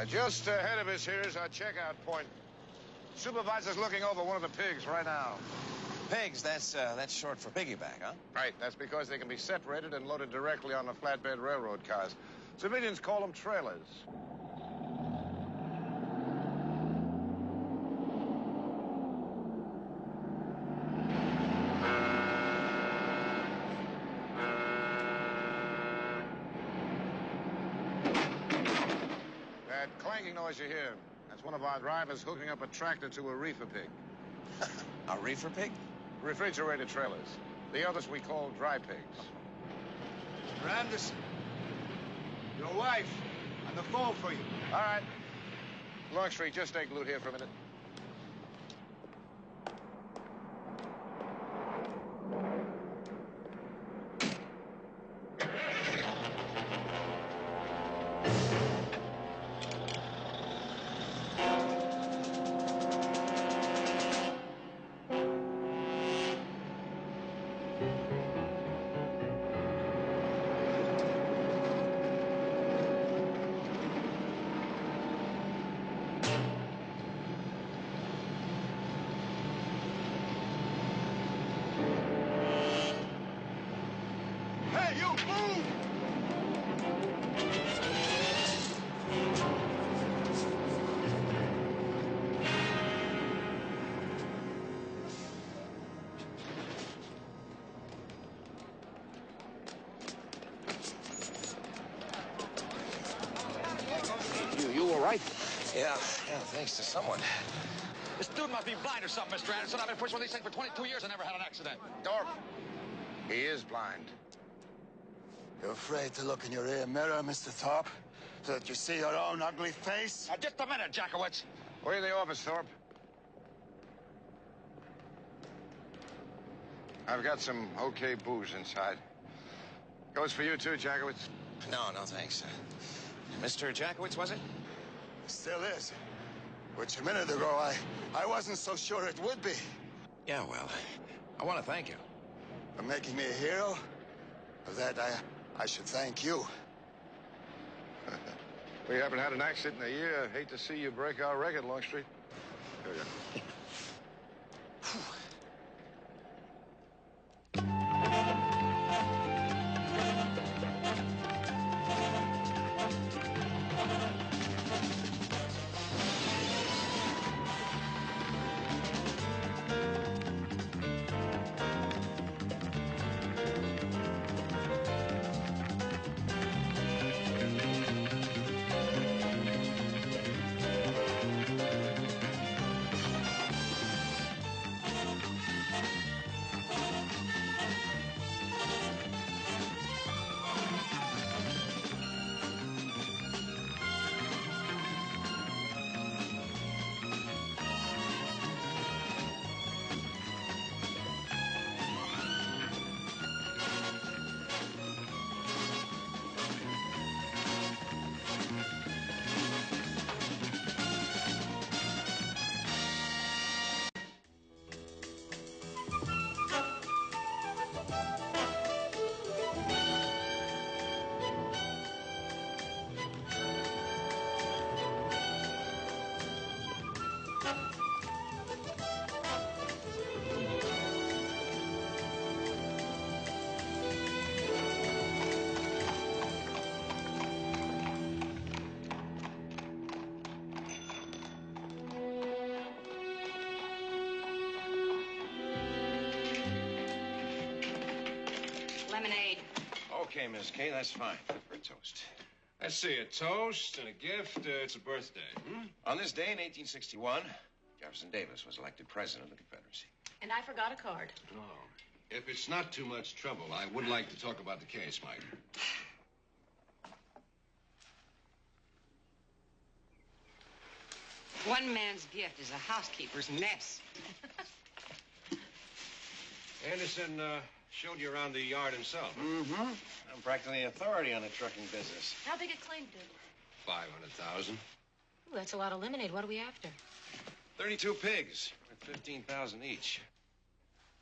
Just ahead of us here is our checkout point. Supervisor's looking over one of the pigs right now. Pigs, that's short for piggyback, huh? Right, that's because they can be separated and loaded directly on the flatbed railroad cars. Civilians call them trailers. That clanking noise you hear, that's one of our drivers hooking up a tractor to a reefer pig. A reefer pig? Refrigerated trailers. The others we call dry pigs. Mr. Anderson, your wife on the phone for you. All right. Longstreet, just stay glued here for a minute. You all right? Yeah, thanks to someone. This dude must be blind or something, Mr. Anderson. I've been pushing one of these things for 22 years and never had an accident. Dorp, he is blind. You're afraid to look in your rear mirror, Mr. Thorpe, so that you see your own ugly face? Now, just a minute, Jackowitz. We're in the office, Thorpe. I've got some okay booze inside. Goes for you too, Jackowitz. No, thanks. Mr. Jackowitz, was it? Still is. Which a minute ago, I wasn't so sure it would be. Yeah, well, I want to thank you. For making me a hero? For that, I should thank you. We haven't had an accident in a year. Hate to see you break our record, Longstreet. Here we go. Lemonade. Okay, Miss Kay, that's fine. For a toast. Let's see, a toast and a gift. It's a birthday. On this day in 1861, Jefferson Davis was elected president of the Confederacy. And I forgot a card. Oh. If it's not too much trouble, I would like to talk about the case, Mike. One man's gift is a housekeeper's mess. Anderson showed you around the yard himself. Mm-hmm. I'm practically authority on the trucking business. How big a claim to? 500,000. Ooh, that's a lot of lemonade. What are we after? 32 pigs, worth $15,000 each.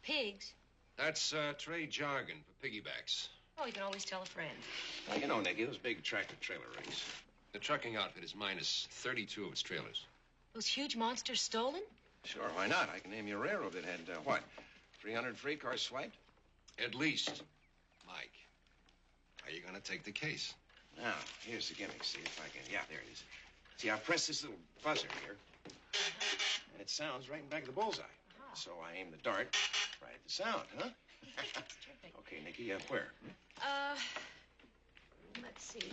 Pigs? That's trade jargon for piggybacks. Oh, you can always tell a friend. Well, you know, Nicky, those big tractor-trailer rigs. The trucking outfit is minus 32 of its trailers. Those huge monsters stolen? Sure, why not? I can name you a railroad that had, what, 300 freight cars swiped? At least. Mike, are you going to take the case? Now, here's the gimmick. See if I can... Yeah, there it is. See, I press this little buzzer here, and it sounds right in back of the bullseye. So I aim the dart right at the sound, huh? Okay, Nicky, where? Let's see.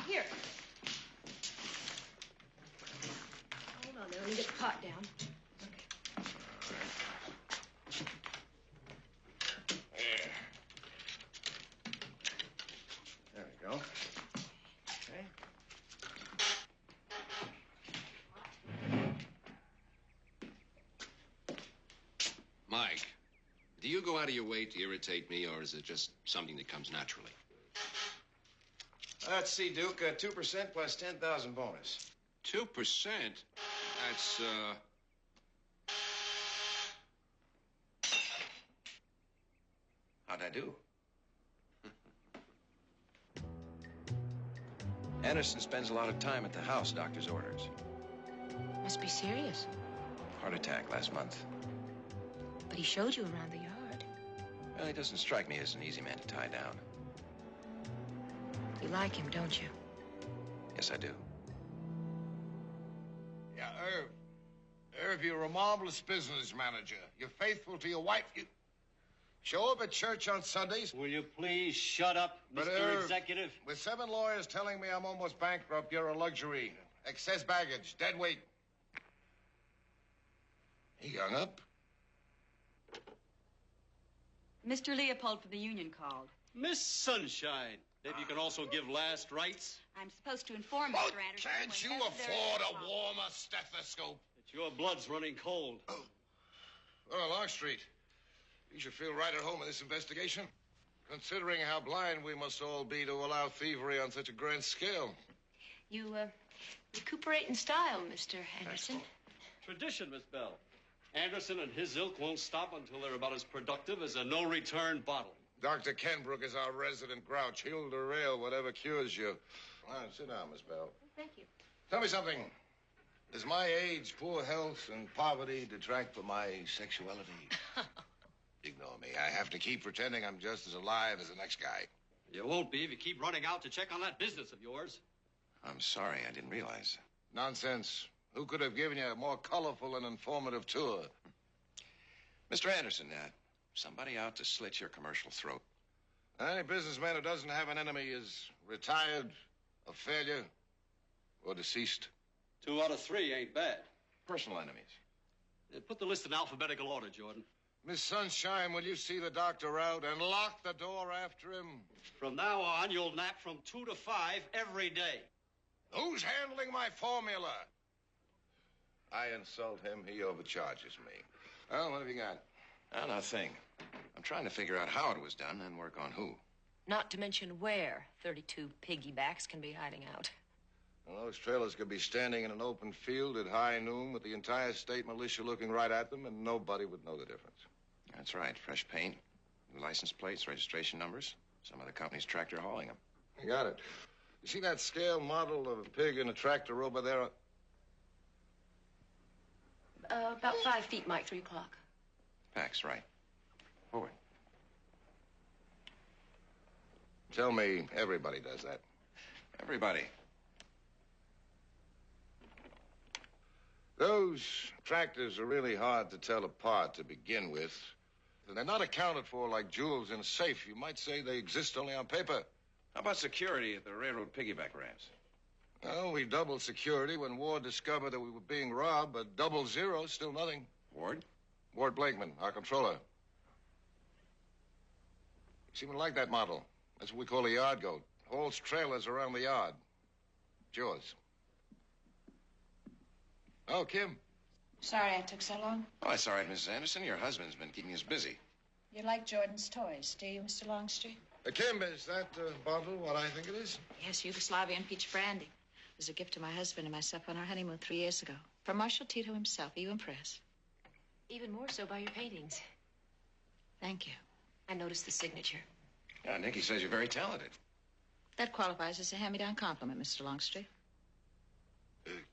Here. Hold on there. Let me get the pot down. There we go. Okay. Mike, do you go out of your way to irritate me, or is it just something that comes naturally? Let's see, Duke. 2% plus 10,000 bonus. 2%? That's, How'd I do? Anderson spends a lot of time at the house, doctor's orders. Must be serious. Heart attack last month. But he showed you around the yard. Well, he doesn't strike me as an easy man to tie down. You like him, don't you? Yes, I do. Yeah, Irv. Irv, you're a marvelous business manager. You're faithful to your wife. You show up at church on Sundays. Will you please shut up, But, Mr. Irv, Executive? With 7 lawyers telling me I'm almost bankrupt, you're a luxury. Excess baggage, dead weight. He hung up. Mr. Leopold from the union called. Miss Sunshine. Maybe you can also give last rites? I'm supposed to inform Oh, Mr. Anderson. can't you whenever afford there is a warmer stethoscope? That your blood's running cold. Well, Longstreet, you should feel right at home in this investigation, considering how blind we must all be to allow thievery on such a grand scale. You, recuperate in style, Mr. Anderson. Tradition, Miss Bell. Anderson and his ilk won't stop until they're about as productive as a no-return bottle. Dr. Kenbrook is our resident grouch. He'll derail whatever cures you. All right, sit down, Miss Bell. Thank you. Tell me something. Does my age, poor health, and poverty detract from my sexuality? Ignore me. I have to keep pretending I'm just as alive as the next guy. You won't be if you keep running out to check on that business of yours. I'm sorry, I didn't realize. Nonsense. Who could have given you a more colorful and informative tour? Mr. Anderson, somebody out to slit your commercial throat. Any businessman who doesn't have an enemy is retired, a failure, or deceased. 2 out of 3 ain't bad. Personal enemies. Put the list in alphabetical order, Jordan. Miss Sunshine, will you see the doctor out and lock the door after him? From now on, you'll nap from 2 to 5 every day. Who's handling my formula? I insult him, he overcharges me. Well, what have you got? Oh, nothing. I'm trying to figure out how it was done and work on who. Not to mention where 32 piggybacks can be hiding out. Well, those trailers could be standing in an open field at high noon with the entire state militia looking right at them, and nobody would know the difference. That's right. Fresh paint, new license plates, registration numbers. Some of the company's tractor hauling them. You got it. You see that scale model of a pig and a tractor over there? About 5 feet, Mike, 3 o'clock. Pax, right. Forward. Tell me everybody does that. Everybody. Those tractors are really hard to tell apart to begin with. They're not accounted for like jewels in a safe. You might say they exist only on paper. How about security at the railroad piggyback ramps? Well, we doubled security when Ward discovered that we were being robbed, but double zero, still nothing. Ward? Ward Blakeman, our controller. You seem to like that model. That's what we call a yard goat. Hauls trailers around the yard. It's yours. Oh, Kim. Sorry I took so long. Oh, that's all right, Mrs. Anderson. Your husband's been keeping us busy. You like Jordan's toys, do you, Mr. Longstreet? Kim, is that bottle what I think it is? Yes, Yugoslavian peach brandy. was a gift to my husband and myself on our honeymoon 3 years ago. From Marshall Tito himself. Are you impressed? Even more so by your paintings. Thank you. I noticed the signature. Yeah, Nicky says you're very talented. That qualifies as a hand-me-down compliment, Mr. Longstreet.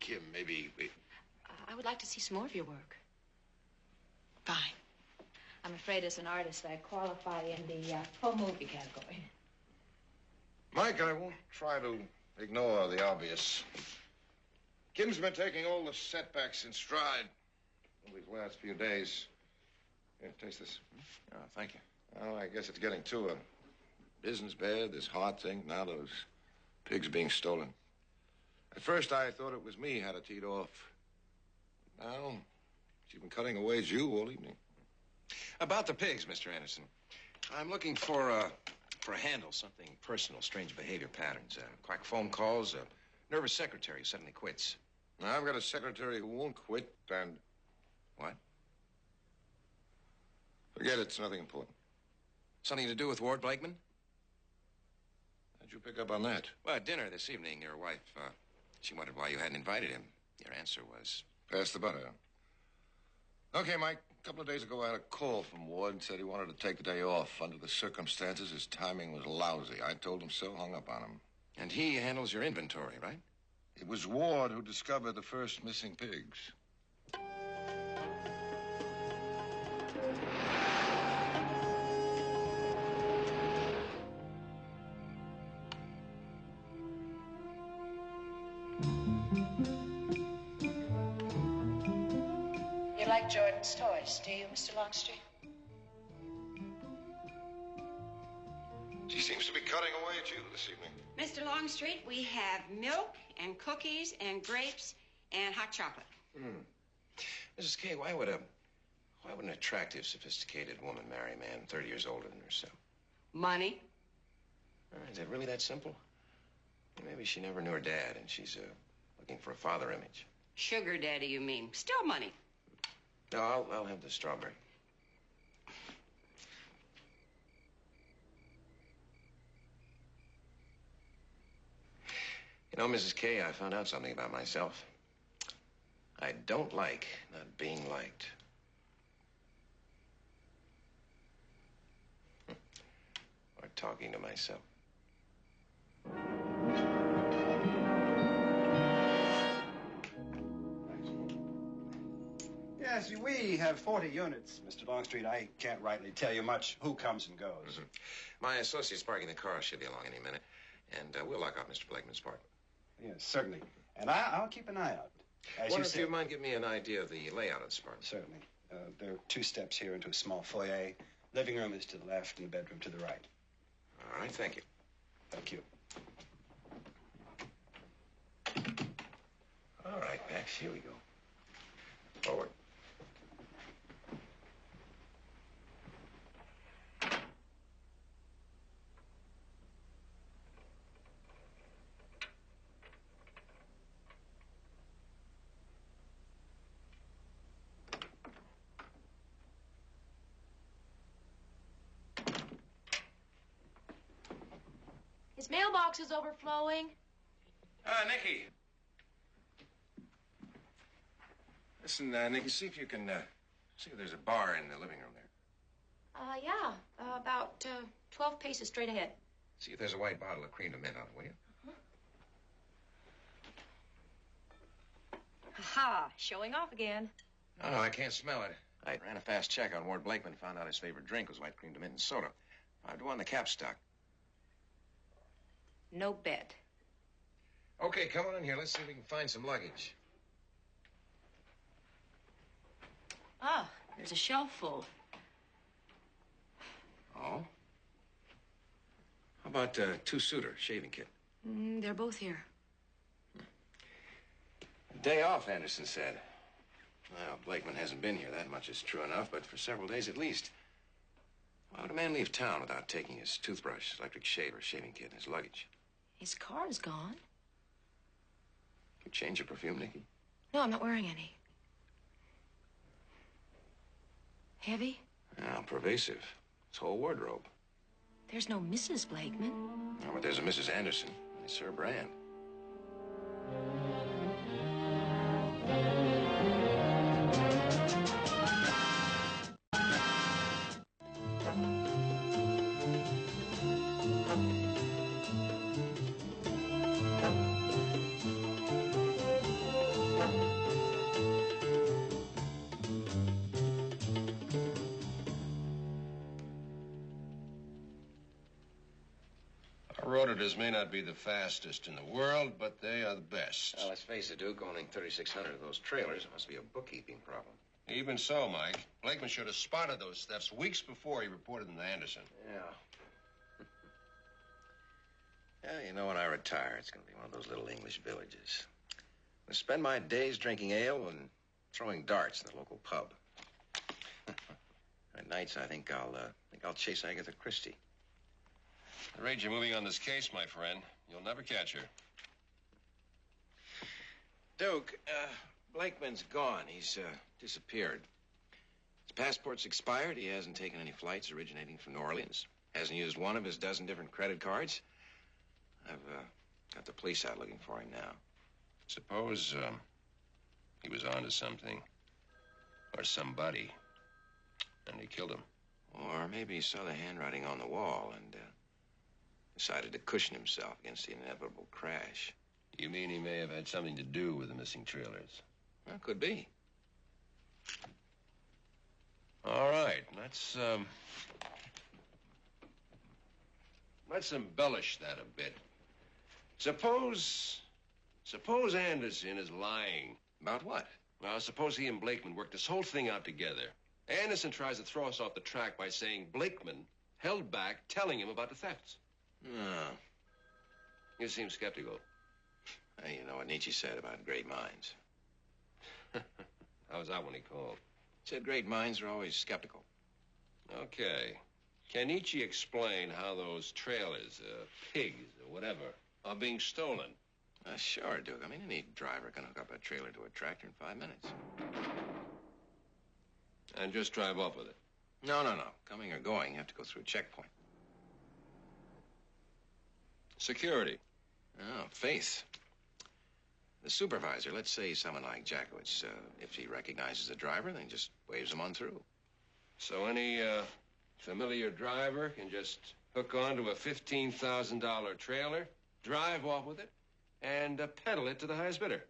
Kim, maybe we... I would like to see some more of your work. Fine. I'm afraid as an artist, I qualify in the home movie category. Mike, I won't try to ignore the obvious. Kim's been taking all the setbacks in stride over these last few days. Here, taste this. Oh, thank you. Oh, I guess it's getting to her. Business bad, this heart thing, now those pigs being stolen. At first, I thought it was me had it teed off. Now, she's been cutting away at you all evening. About the pigs, Mr. Anderson. I'm looking for a handle, something personal, strange behavior patterns. Quack phone calls, a nervous secretary who suddenly quits. Now, I've got a secretary who won't quit, and... What? Forget it, it's nothing important. Something to do with Ward Blakeman? How'd you pick up on that? Well, at dinner this evening, your wife, she wondered why you hadn't invited him. Your answer was... Pass the butter. Okay, Mike. A couple of days ago, I had a call from Ward and said he wanted to take the day off. Under the circumstances, his timing was lousy. I told him so, hung up on him. And he handles your inventory, right? It was Ward who discovered the first missing pigs. You like Jordan's toys, do you, Mr. Longstreet? She seems to be cutting away at you this evening. Mr. Longstreet, we have milk and cookies and grapes and hot chocolate. Mrs. Kay, why would an attractive, sophisticated woman marry a man 30 years older than herself? Money. Is it really that simple? Maybe she never knew her dad, and she's looking for a father image. Sugar daddy, you mean. Still money. No, I'll have the strawberry. You know, Mrs. Kay, I found out something about myself. I don't like not being liked. Or talking to myself. Yes, we have 40 units, Mr. Longstreet. I can't rightly tell you much who comes and goes. My associate's parking the car. Should be along any minute. And we'll lock up Mr. Blakeman's apartment. Yes, certainly. And I'll keep an eye out. Wonder if you might give me an idea of the layout of this apartment. Certainly. There are 2 steps here into a small foyer. Living room is to the left and the bedroom to the right. All right, thank you. Thank you. All right, Max, here we go. Forward. His mailbox is overflowing. Nicky. Listen, Nicky, see if you can, see if there's a bar in the living room there. Yeah. About 12 paces straight ahead. See if there's a white bottle of cream to mint on it, will you? Ha! Showing off again. Oh, I can't smell it. I ran a fast check on Ward Blakeman, found out his favorite drink was white cream to mint and soda. 5-1 the cap stock. No bet. Okay, come on in here. Let's see if we can find some luggage. Ah, there's a shelf full. Oh? How about 2-suiter shaving kit? They're both here. Day off, Anderson said. Well, Blakeman hasn't been here. That much is true enough, but for several days at least. Why would a man leave town without taking his toothbrush, his electric shaver, shaving kit, and his luggage? His car is gone. You change your perfume, Nicky? No, I'm not wearing any. Heavy? Yeah, pervasive. His whole wardrobe. There's no Mrs. Blakeman. No, but there's a Mrs. Anderson. It's her brand. Predators may not be the fastest in the world, but they are the best. Well, let's face it, Duke, owning 3,600 of those trailers must be a bookkeeping problem. Even so, Mike, Blakeman should have spotted those thefts weeks before he reported them to Anderson. Yeah. Yeah, you know, when I retire, it's going to be one of those little English villages. I spend my days drinking ale and throwing darts in the local pub. At nights, I think I'll chase Agatha Christie. At the rate you're moving on this case, my friend, you'll never catch her. Duke, Blakeman's gone. He's disappeared. His passport's expired. He hasn't taken any flights originating from New Orleans. Hasn't used one of his dozen different credit cards. I've got the police out looking for him now. Suppose he was onto something. Or somebody. And he killed him. Or maybe he saw the handwriting on the wall and decided to cushion himself against the inevitable crash. You mean he may have had something to do with the missing trailers? Well, could be. All right, let's embellish that a bit. Suppose Anderson is lying. About what? Well, suppose he and Blakeman worked this whole thing out together. Anderson tries to throw us off the track by saying Blakeman held back telling him about the thefts. No. You seem skeptical. Hey, you know what Nietzsche said about great minds. How was that when he called? He said great minds are always skeptical. Okay. Can Nietzsche explain how those trailers, pigs, or whatever, are being stolen? Sure, Duke. I mean, any driver can hook up a trailer to a tractor in 5 minutes. And just drive off with it? No. Coming or going, you have to go through a checkpoint. Security? Oh, faith. The supervisor, let's say someone like Jackowitz, if he recognizes the driver, then he just waves him on through. So any familiar driver can just hook onto a $15,000 trailer, drive off with it, and peddle it to the highest bidder?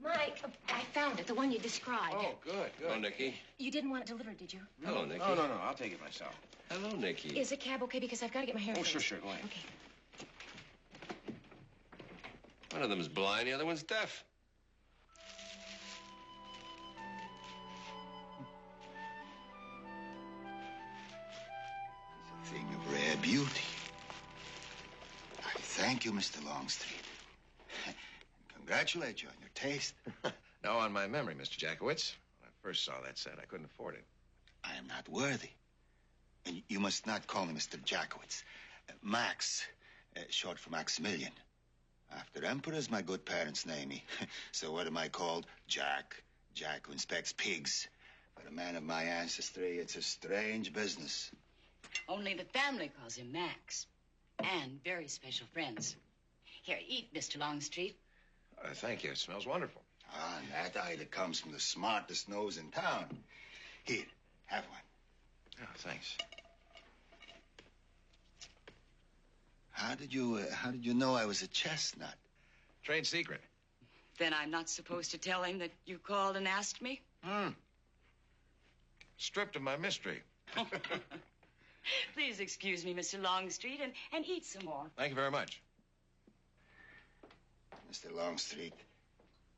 Mike, I found it, the one you described. Oh, good. Hello, Nicky. You didn't want it delivered, did you? Hello, Nicky. No, I'll take it myself. Hello, Nicky. Is a cab okay? Because I've got to get my hair fixed. Sure, go ahead. Okay. One of them's blind, the other one's deaf. It's a thing of rare beauty. I thank you, Mr. Longstreet. And congratulate you on your taste. No, on my memory, Mr. Jackowitz. When I first saw that set, I couldn't afford it. I am not worthy. And you must not call me Mr. Jackowitz. Max, short for Maximilian. After emperors, my good parents name me. So what am I called? Jack. Jack who inspects pigs. For a man of my ancestry, it's a strange business. Only the family calls him Max. And very special friends. Here, eat, Mr. Longstreet. Thank you. It smells wonderful. Ah, and that either comes from the smartest nose in town. Here, have one. Oh, thanks. How did you know I was a chestnut? Trade secret. Then I'm not supposed to tell him that you called and asked me? Stripped of my mystery. Please excuse me, Mr. Longstreet, and eat some more. Thank you very much. Mr. Longstreet,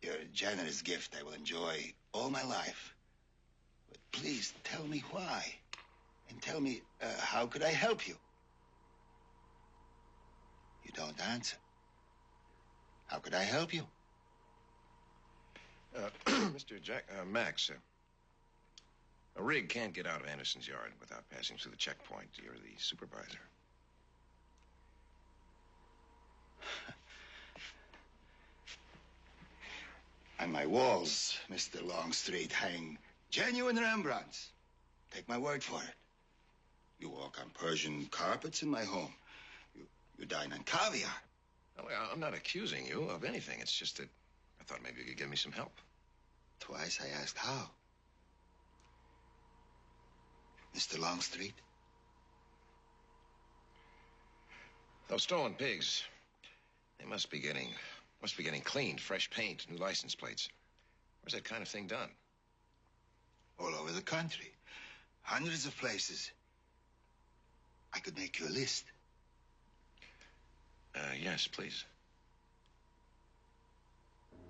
your generous gift I will enjoy all my life. But please tell me why. And tell me, how could I help you? You don't answer. How could I help you? Mr. Max, a rig can't get out of Anderson's yard without passing through the checkpoint. You're the supervisor. On my walls, Mr. Longstreet, hang genuine Rembrandts. Take my word for it. You walk on Persian carpets in my home. You dine on caviar. Well, I'm not accusing you of anything. It's just that I thought maybe you could give me some help. Twice I asked how. Mr. Longstreet? Those stolen pigs, they must be getting cleaned, fresh paint, new license plates. Where's that kind of thing done? All over the country. Hundreds of places. I could make you a list. Yes, please.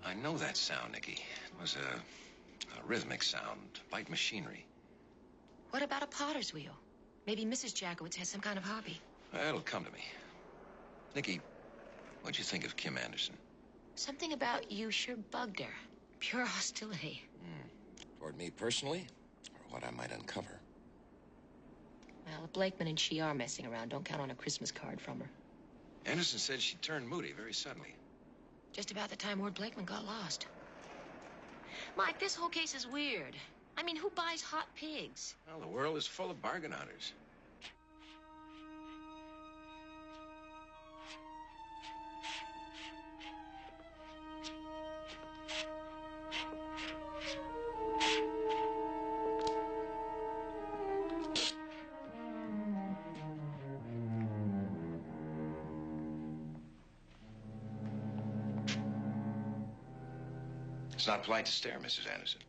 I know that sound, Nicky. It was a rhythmic sound, like machinery. What about a potter's wheel? Maybe Mrs. Jackowitz has some kind of hobby. It'll come to me. Nicky, what'd you think of Kim Anderson? Something about you sure bugged her. Pure hostility. Toward me personally, or what I might uncover? Well, if Blakeman and she are messing around, don't count on a Christmas card from her. Anderson said she turned moody very suddenly. Just about the time Ward Blakeman got lost. Mike, this whole case is weird. I mean, who buys hot pigs? Well, the world is full of bargain hunters. It's not polite to stare, Mrs. Anderson.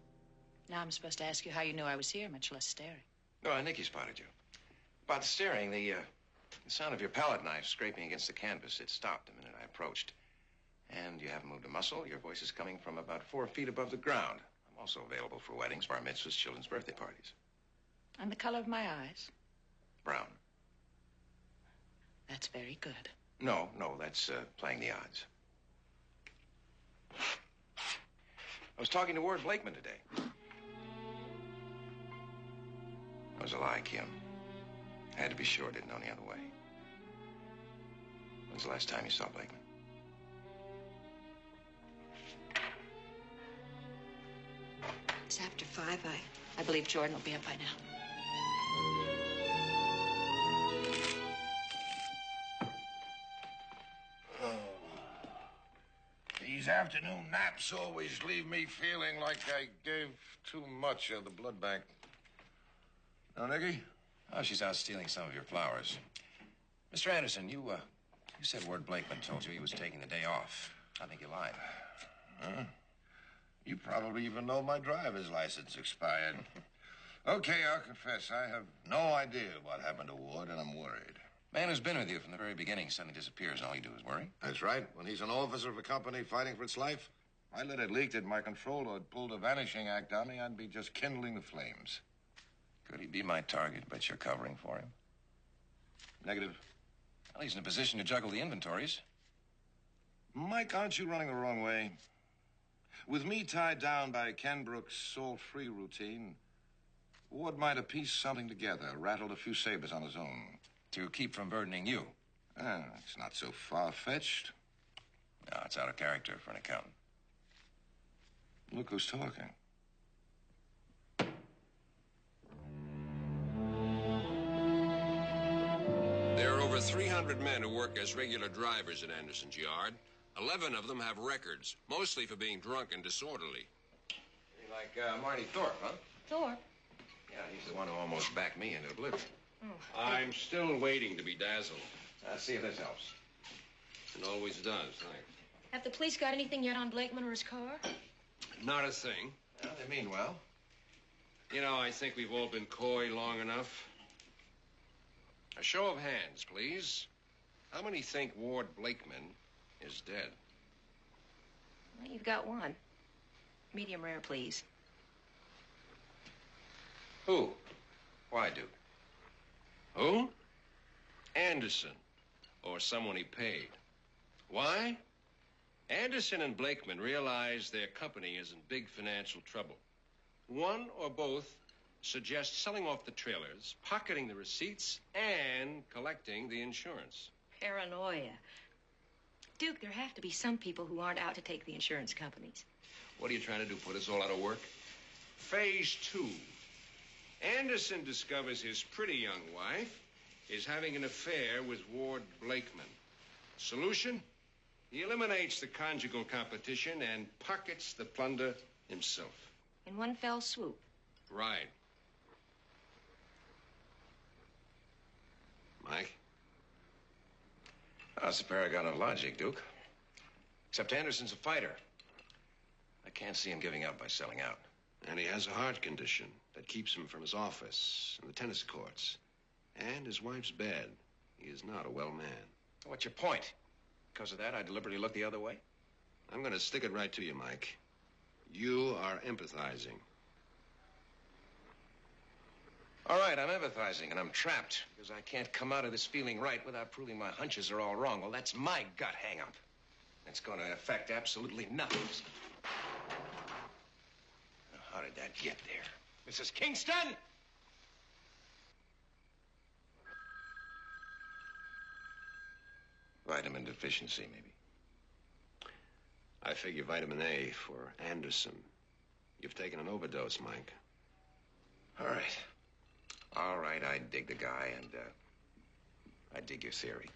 Now I'm supposed to ask you how you knew I was here, much less staring. No, Nicky spotted you. About the staring, the sound of your palette knife scraping against the canvas, it stopped the minute I approached. And you haven't moved a muscle. Your voice is coming from about 4 feet above the ground. I'm also available for weddings, bar mitzvahs, children's birthday parties. And the color of my eyes? Brown. That's very good. No, that's playing the odds. I was talking to Ward Blakeman today. It was a lie, Kim. I had to be sure, didn't know any other way. When's the last time you saw Blakeman? It's after 5. I believe Jordan will be up by now. These afternoon naps always leave me feeling like I gave too much of the blood bank. No, Nicky? Oh, she's out stealing some of your flowers. Mr. Anderson, you said Ward Blakeman told you he was taking the day off. I think you lied. Huh? You probably even know my driver's license expired. Okay, I'll confess. I have no idea what happened to Ward, and I'm worried. Man who's been with you from the very beginning suddenly disappears, and all you do is worry. That's right. When he's an officer of a company fighting for its life, I let it leak that my controller had pulled a vanishing act on me, I'd be just kindling the flames. Could he be my target, but you're covering for him? Negative. Well, he's in a position to juggle the inventories. Mike, aren't you running the wrong way? With me tied down by Ken Brooks' salt-free routine, Ward might have pieced something together, rattled a few sabers on his own. To keep from burdening you. It's not so far-fetched. No, it's out of character for an accountant. Look who's talking. There are over 300 men who work as regular drivers at Anderson's yard. 11 of them have records, mostly for being drunk and disorderly. Like Marty Thorpe, huh? Thorpe? Yeah, he's the one who almost backed me into oblivion. I'm still waiting to be dazzled. See if this helps. It always does, thanks. Have the police got anything yet on Blakeman or his car? Not a thing. Well, they mean well. You know, I think we've all been coy long enough. A show of hands, please. How many think Ward Blakeman is dead? Well, you've got one. Medium rare, please. Who? Why, Duke? Who? Anderson. Or someone he paid. Why? Anderson and Blakeman realize their company is in big financial trouble. One or both suggest selling off the trailers, pocketing the receipts, and collecting the insurance. Paranoia. Duke, there have to be some people who aren't out to take the insurance companies. What are you trying to do, put us all out of work? Phase 2. Anderson discovers his pretty young wife is having an affair with Ward Blakeman. Solution? He eliminates the conjugal competition and pockets the plunder himself. In one fell swoop. Right. Mike? Oh, it's a paragon of logic, Duke. Except Anderson's a fighter. I can't see him giving up by selling out. And he has a heart condition that keeps him from his office and the tennis courts. And his wife's bad. He is not a well man. What's your point? Because of that, I deliberately looked the other way? I'm going to stick it right to you, Mike. You are empathizing. All right, I'm empathizing, and I'm trapped because I can't come out of this feeling right without proving my hunches are all wrong. Well, that's my gut hang-up. It's going to affect absolutely nothing. Now, how did that get there? Mrs. Kingston? Vitamin deficiency, maybe. I figure vitamin A for Anderson. You've taken an overdose, Mike. All right. All right, I dig the guy, and I dig your theory.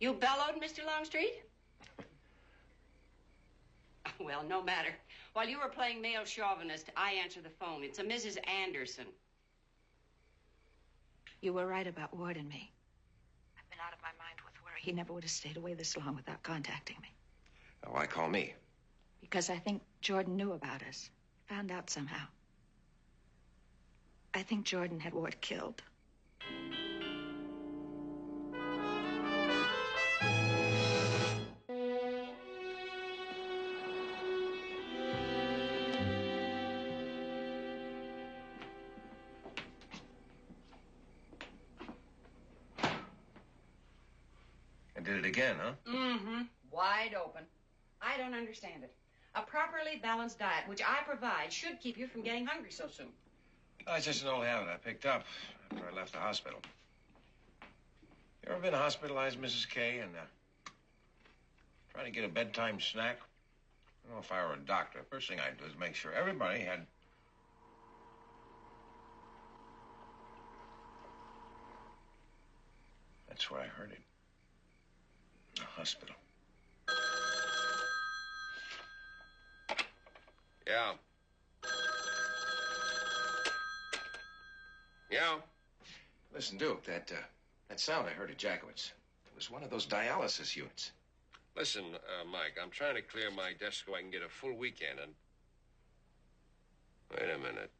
You bellowed, Mr. Longstreet? Well, no matter. While you were playing male chauvinist, I answered the phone. It's a Mrs. Anderson. You were right about Ward and me. I've been out of my mind with worry. He never would have stayed away this long without contacting me. Why call me? Because I think Jordan knew about us. Found out somehow. I think Jordan had Ward killed. I did it again, huh? Mm-hmm. Wide open. I don't understand it. A properly balanced diet, which I provide, should keep you from getting hungry so soon. Oh, it's just an old habit I picked up after I left the hospital. You ever been hospitalized, Mrs. K, and trying to get a bedtime snack? I don't know if I were a doctor. First thing I'd do is make sure everybody had... That's where I heard it. The hospital. Yeah. Yeah. Listen, Duke, that sound I heard at Jackowitz, it was one of those dialysis units. Listen, Mike, I'm trying to clear my desk so I can get a full weekend, and... Wait a minute.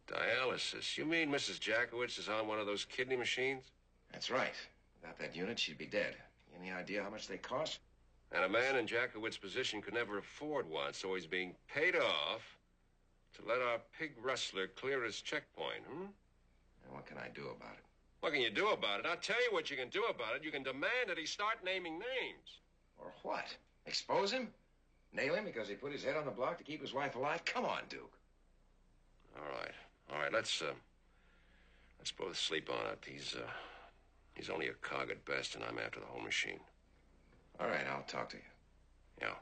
Dialysis? You mean Mrs. Jackowitz is on one of those kidney machines? That's right. Without that unit, she'd be dead. Any idea how much they cost? And a man in Jackowitz's position could never afford one, so he's being paid off to let our pig rustler clear his checkpoint, And what can I do about it? What can you do about it? I'll tell you what you can do about it. You can demand that he start naming names. Or what? Expose him? Nail him because he put his head on the block to keep his wife alive? Come on, Duke. All right, let's both sleep on it. He's only a cog at best, and I'm after the whole machine. All right, I'll talk to you. Yeah.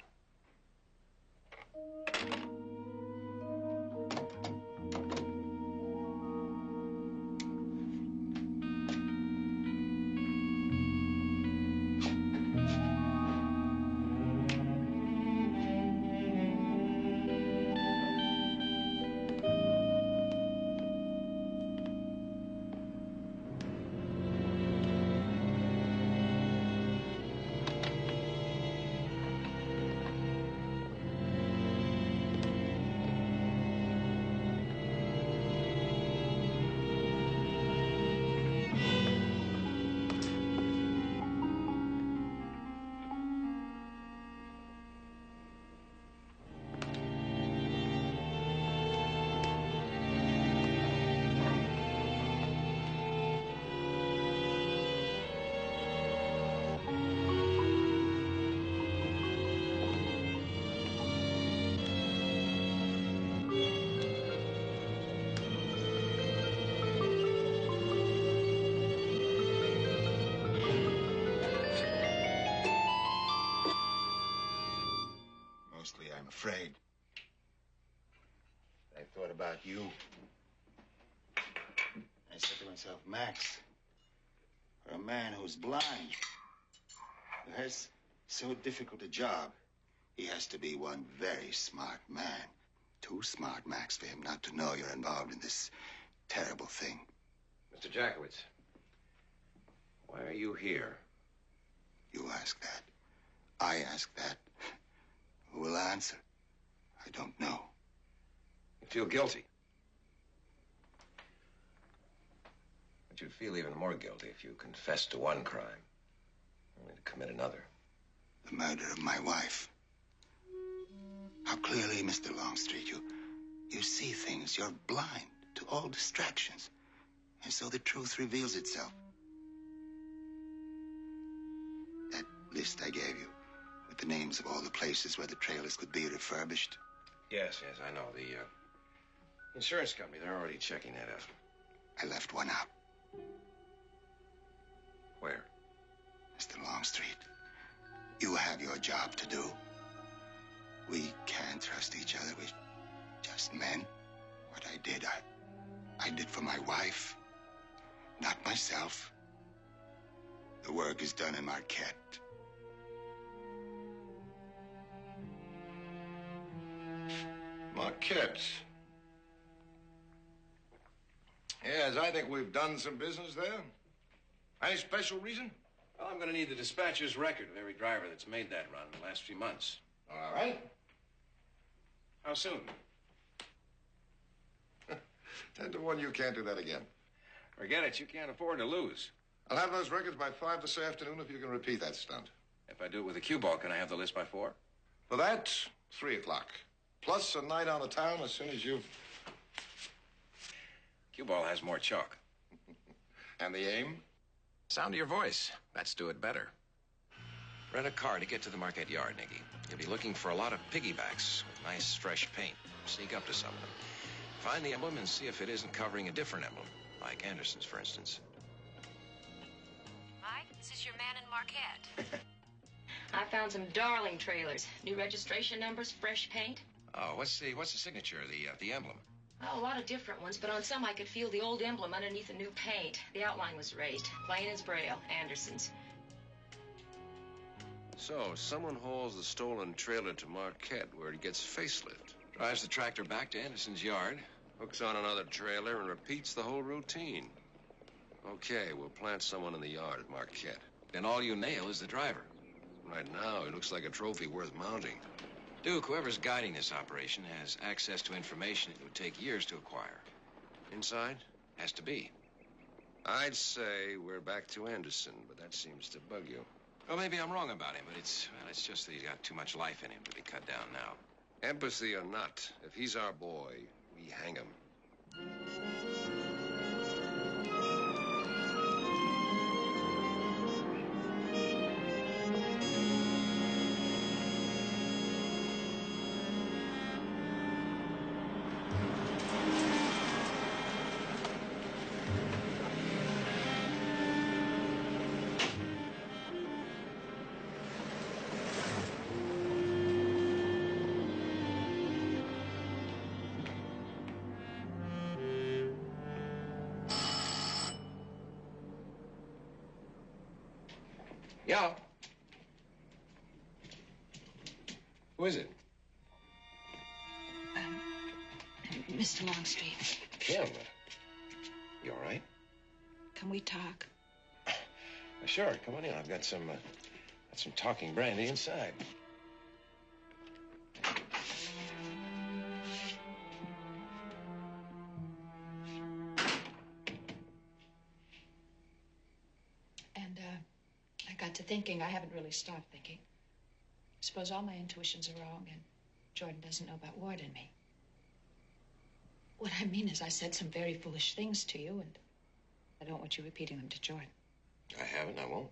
Mostly, I'm afraid. I thought about you. I said to myself, Max, for a man who's blind, who has so difficult a job, he has to be one very smart man. Too smart, Max, for him not to know you're involved in this terrible thing. Mr. Jackowitz, why are you here? You ask that. I ask that. Who will answer? I don't know. You feel guilty. But you'd feel even more guilty if you confessed to one crime. only to commit another. The murder of my wife. How clearly, Mr. Longstreet, you see things. You're blind to all distractions. And so the truth reveals itself. That list I gave you, with the names of all the places where the trailers could be refurbished. Yes, I know. The insurance company, they're already checking that out. I left one out. Where? Mr. Longstreet, you have your job to do. We can't trust each other. We're just men. What I did for my wife, not myself. The work is done in Marquette. Marquette. Yes, I think we've done some business there. Any special reason? Well, I'm going to need the dispatcher's record of every driver that's made that run in the last few months. All right. How soon? 10 to 1, you can't do that again. Forget it. You can't afford to lose. I'll have those records by 5 this afternoon if you can repeat that stunt. If I do it with a cue ball, can I have the list by 4? For that, 3 o'clock. Plus a night on the town as soon as you've... Cue ball has more chalk. And the aim? Sound of your voice. Let's do it better. Rent a car to get to the Marquette yard, Nicky. You'll be looking for a lot of piggybacks with nice, fresh paint. Sneak up to some of them. Find the emblem and see if it isn't covering a different emblem, like Anderson's, for instance. Mike, this is your man in Marquette. I found some darling trailers. New registration numbers, fresh paint. Oh, what's the signature, the emblem? Oh, a lot of different ones, but on some I could feel the old emblem underneath the new paint. The outline was raised, plain as Braille, Anderson's. So, someone hauls the stolen trailer to Marquette where it gets facelift. Drives the tractor back to Anderson's yard, hooks on another trailer, and repeats the whole routine. Okay, we'll plant someone in the yard at Marquette. Then all you nail is the driver. Right now, he looks like a trophy worth mounting. Duke, whoever's guiding this operation has access to information it would take years to acquire. Inside? Has to be. I'd say we're back to Anderson, but that seems to bug you. Well, maybe I'm wrong about him, but it's just that he's got too much life in him to be cut down now. Empathy or not, if he's our boy, we hang him. Yeah. Who is it? Mr. Longstreet, Kim, you all right? can we talk? Sure, come on in. I've got some talking brandy inside. And, I got to thinking. I haven't really stopped thinking. Suppose all my intuitions are wrong and Jordan doesn't know about Ward and me. What I mean is I said some very foolish things to you, and I don't want you repeating them to Jordan. I haven't. I won't.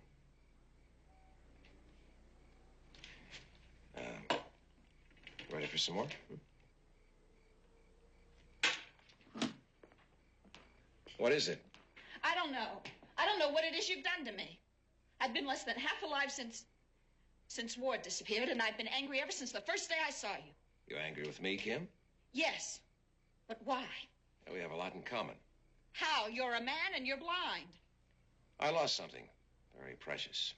Ready for some more? What is it? I don't know. I don't know what it is you've done to me. I've been less than half alive since Ward disappeared, and I've been angry ever since the first day I saw you. You angry with me, Kim? Yes. But why? We have a lot in common. How? You're a man and you're blind. I lost something very precious.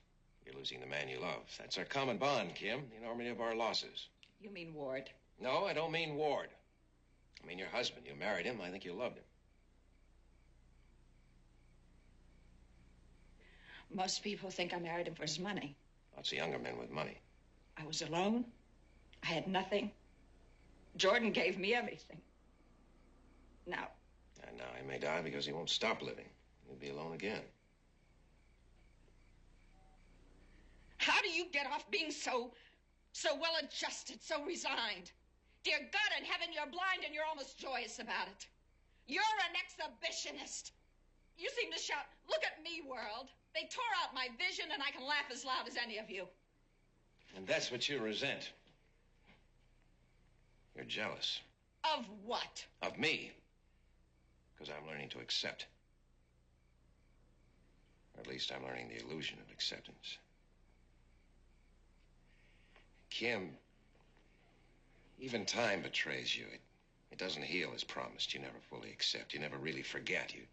You're losing the man you love. That's our common bond, Kim, the enormity of our losses. You mean Ward? No, I don't mean Ward. I mean your husband. You married him. I think you loved him. Most people think I married him for his money. Lots of younger men with money. I was alone. I had nothing. Jordan gave me everything. Now. And now he may die because he won't stop living. He'll be alone again. How do you get off being so well-adjusted, so resigned? Dear God in heaven, you're blind and you're almost joyous about it. You're an exhibitionist. You seem to shout, "Look at me, world." They tore out my vision, and I can laugh as loud as any of you. And that's what you resent. You're jealous. Of what? Of me. Because I'm learning to accept. Or at least I'm learning the illusion of acceptance. Kim, even time betrays you. It doesn't heal as promised. You never fully accept. You never really forget. You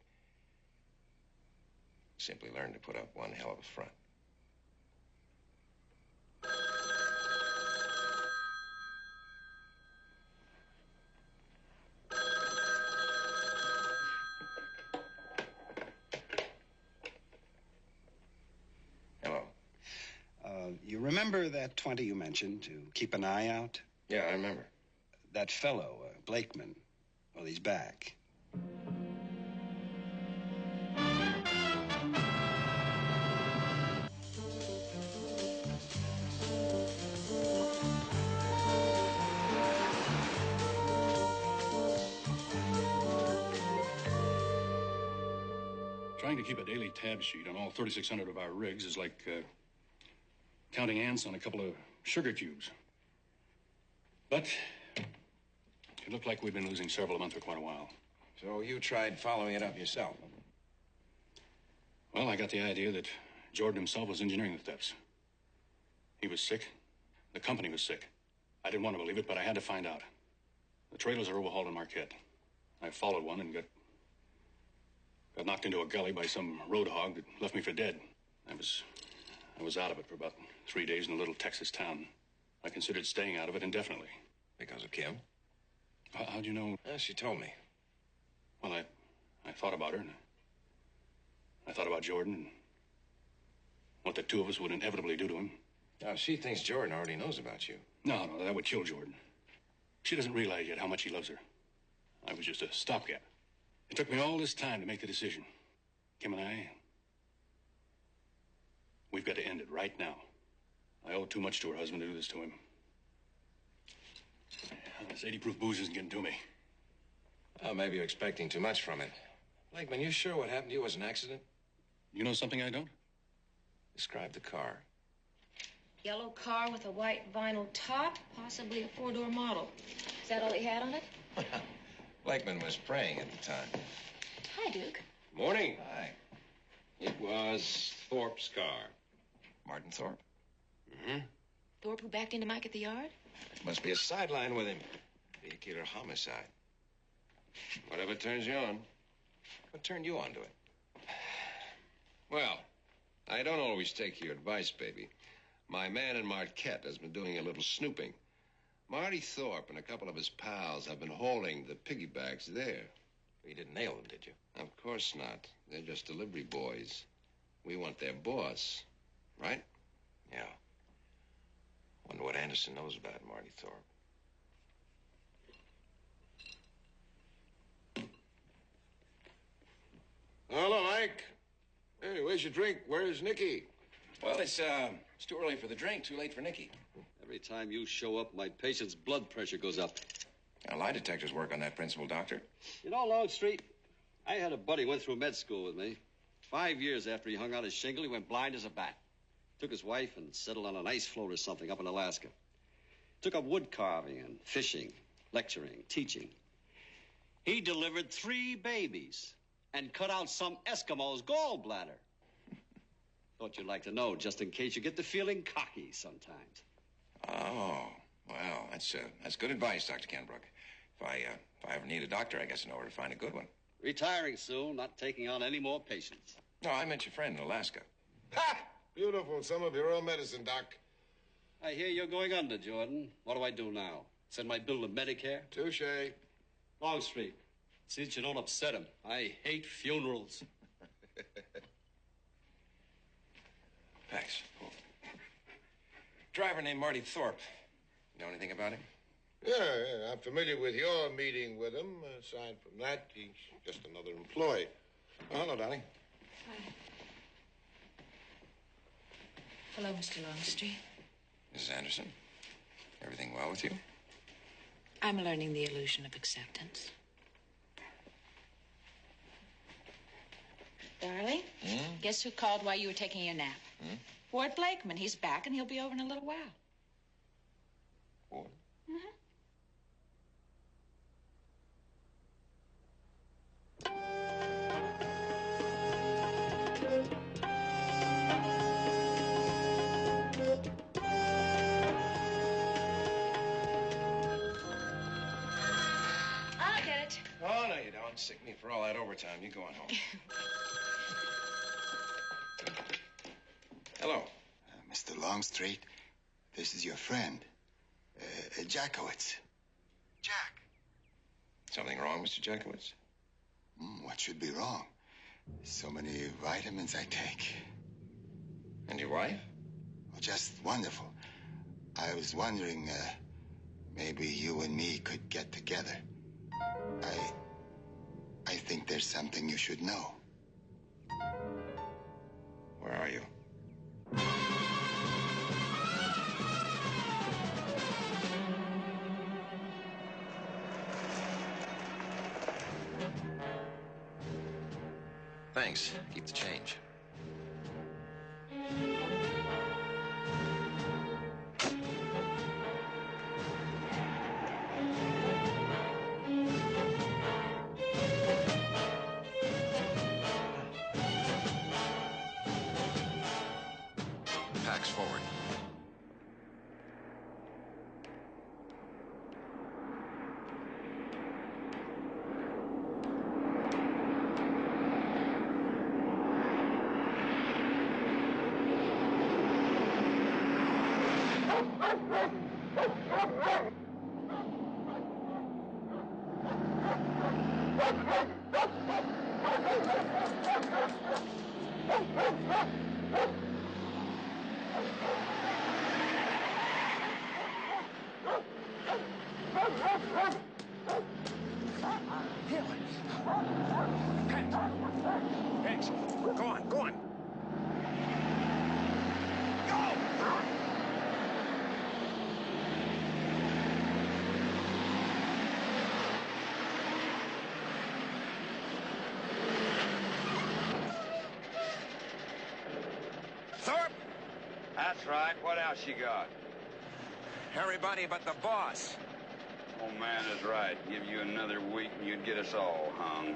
simply learn to put up one hell of a front. Hello. You remember that 20 you mentioned to keep an eye out? Yeah, I remember. That fellow, Blakeman, well, he's back. Trying to keep a daily tab sheet on all 3,600 of our rigs is like counting ants on a couple of sugar cubes. But it looked like we've been losing several a month for quite a while. So you tried following it up yourself? Well, I got the idea that Jordan himself was engineering the thefts. He was sick. The company was sick. I didn't want to believe it, but I had to find out. The trailers are overhauled in Marquette. I followed one and got knocked into a gully by some road hog that left me for dead. I was out of it for about 3 days in a little Texas town. I considered staying out of it indefinitely. Because of Kim? How'd you know? She told me. Well, I thought about her, and I thought about Jordan and what the two of us would inevitably do to him. Now, she thinks Jordan already knows about you. No, that would kill Jordan. She doesn't realize yet how much he loves her. I was just a stopgap. It took me all this time to make the decision. Kim and I, we've got to end it right now. I owe too much to her husband to do this to him. This 80-proof booze isn't getting to me. Well, maybe you're expecting too much from it. Blakeman, you sure what happened to you was an accident? You know something I don't? Describe the car. Yellow car with a white vinyl top, possibly a four-door model. Is that all he had on it? Blakeman was praying at the time. Hi, Duke. Morning. Hi. It was Thorpe's car. Martin Thorpe? Mm-hmm. Thorpe who backed into Mike at the yard? Must be a sideline with him. Vehicular homicide. Whatever turns you on. What turned you on to it? Well, I don't always take your advice, baby. My man in Marquette has been doing a little snooping. Marty Thorpe and a couple of his pals have been hauling the piggybacks there. You didn't nail them, did you? Of course not. They're just delivery boys. We want their boss, right? Yeah. Wonder what Anderson knows about Marty Thorpe. Hello, Mike. Hey, where's your drink? Where's Nicky? Well, it's too early for the drink, too late for Nicky. Every time you show up, my patient's blood pressure goes up. Now, lie detectors work on that principle, Doctor. You know, Longstreet, I had a buddy who went through med school with me. 5 years after he hung out his shingle, he went blind as a bat. Took his wife and settled on an ice float or something up in Alaska. Took up wood carving and fishing, lecturing, teaching. He delivered 3 babies and cut out some Eskimo's gallbladder. Thought you'd like to know, just in case you get the feeling cocky sometimes. Oh, well, that's good advice, Dr. Kenbrook. If I ever need a doctor, I guess I know where to find a good one. Retiring soon, not taking on any more patients. No, I meant your friend in Alaska. Ha! Beautiful. Some of your own medicine, Doc. I hear you're going under, Jordan. What do I do now? Send my bill to Medicare? Touche. Longstreet, see that you don't upset him. I hate funerals. Thanks. Driver named Marty Thorpe. You know anything about him? Yeah, I'm familiar with your meeting with him. Aside from that, he's just another employee. Oh, hello, darling. Hello, Mr. Longstreet. Mrs. Anderson, everything well with you? I'm learning the illusion of acceptance. Darling, guess who called while you were taking your nap? Ward Blakeman. He's back, and he'll be over in a little while. Ward? I'll get it. Oh, no, you don't. Sick me for all that overtime. You go on home. Hello. Mr. Longstreet, this is your friend, Jackowitz. Jack. Something wrong, Mr. Jackowitz? What should be wrong? So many vitamins I take. And your wife? Oh, just wonderful. I was wondering, maybe you and me could get together. I think there's something you should know. Where are you? Thanks. Keep the change. Packs forward. Thanks. Go on, go on. Thorpe? That's right. What else you got? Everybody but the boss. Old man is right. Give you another week and you'd get us all hung.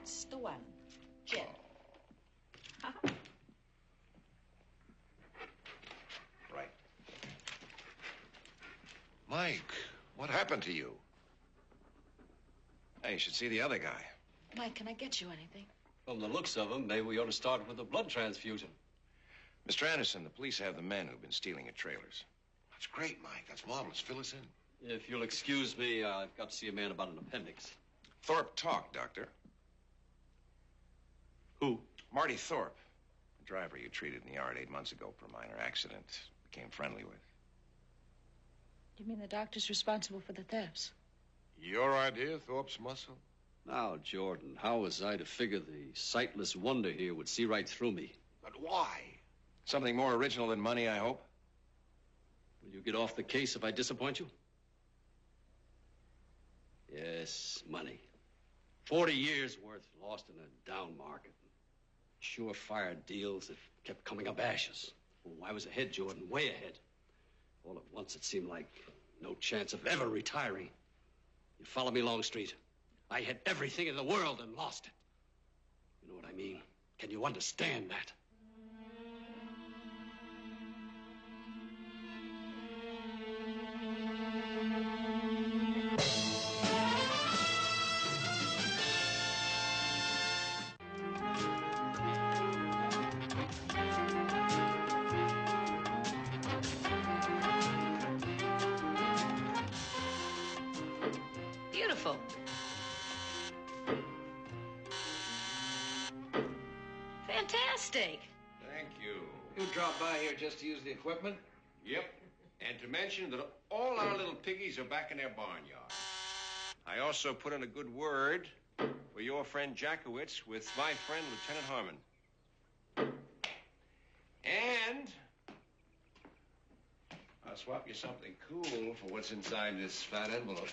That's the one. Gin. Right. Mike, what happened to you? Hey, you should see the other guy. Mike, can I get you anything? From the looks of him, maybe we ought to start with a blood transfusion. Mr. Anderson, the police have the men who've been stealing your trailers. That's great, Mike. That's marvelous. Fill us in. If you'll excuse me, I've got to see a man about an appendix. Thorpe talked, Doctor. Who? Marty Thorpe, the driver you treated in the yard 8 months ago for a minor accident. Became friendly with. You mean the doctor's responsible for the thefts? Your idea, Thorpe's muscle? Now, Jordan, how was I to figure the sightless wonder here would see right through me? But why? Something more original than money, I hope. Will you get off the case if I disappoint you? Yes, money. 40 years worth lost in a down market. Surefire deals that kept coming up ashes. Oh, I was ahead, Jordan, way ahead. All at once it seemed like no chance of ever retiring. You follow me, Longstreet. I had everything in the world and lost it. You know what I mean? Can you understand that? Beautiful. Fantastic. Thank you. You dropped by here just to use the equipment? Yep. And to mention that all our little piggies are back in their barnyard. I also put in a good word for your friend Jackowitz with my friend Lieutenant Harmon. And I'll swap you something cool for what's inside this fat envelope.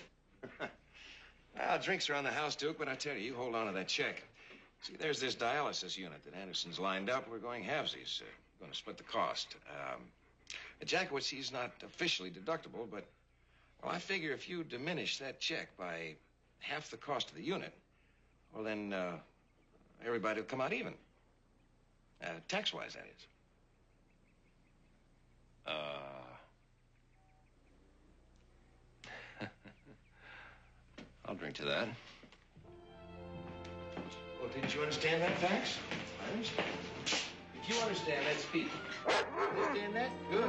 Well, drinks are on the house, Duke, but I tell you, you hold on to that check. See, there's this dialysis unit that Anderson's lined up. We're going halvesies. Going to split the cost. Jackowitz, he's not officially deductible, but, well, I figure if you diminish that check by half the cost of the unit, well, then everybody will come out even. Tax-wise, that is. I'll drink to that. Well, didn't you understand that, Fax? I understand. If you understand that, speak. Understand that? Good.